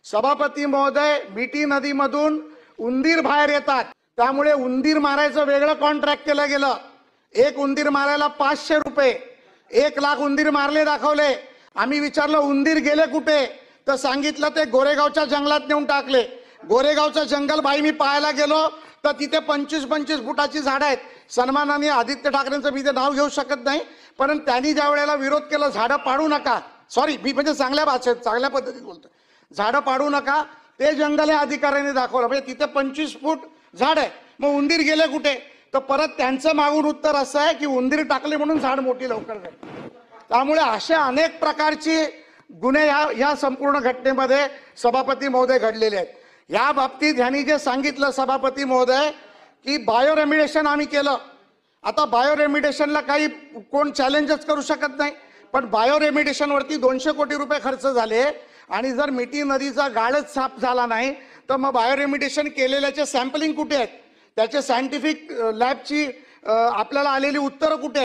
सभापती महोदय, मिठी नदीमधून उंदीर बाहेर येतात, त्यामुळे उंदीर मारायचं वेगळं कॉन्ट्रॅक्ट केलं गेलं। एक उंदीर मारायला 500 रुपये, 1 लाख उंदीर मारले दाखवले। आम्ही विचारलं उंदीर गेले कुठे, तर सांगितलं ते गोरेगावच्या जंगलात नेऊन टाकले। गोरेगावचं जंगल बाई मी पाहायला गेलो तर तिथे 25-25 फुटाची झाडं आहेत। सन्माननीय आदित्य ठाकरेंचं मी ते नाव घेऊ शकत नाही, पण त्यांनी ज्या वेळेला विरोध केला झाडं पाडू नका, सॉरी मी म्हणजे चांगल्या भाषेत चांगल्या पद्धतीत बोलतो, झाडं पाडू नका, ते जंगल हे अधिकाऱ्यांनी दाखवलं। म्हणजे तिथे 25 फूट झाड आहे, मग उंदीर गेले कुठे, तर परत त्यांचं मागून उत्तर असं आहे की उंदीर टाकले म्हणून झाड मोठी लवकर झाली। त्यामुळे अशा अनेक प्रकारची गुन्हे या संपूर्ण घटनेमध्ये सभापती महोदय घडलेले आहेत। या बाबतीत यांनी जे सांगितलं सभापती महोदय की बायो रेमिडिएशन आम्ही केलं, आता बायो रेमिडिएशनला काही कोण चॅलेंजच करू शकत नाही, पण बायो रेमिडिएशनवरती 200 कोटी रुपये खर्च झाले आणि जर मिठी नदीचा गाळच साफ झाला नाही तर मग बायो रेमिडिएशन केलेल्याचे सॅम्पलिंग कुठे आहेत, त्याचे सायंटिफिक लॅबची आपल्याला आलेली उत्तरं कुठे आहेत?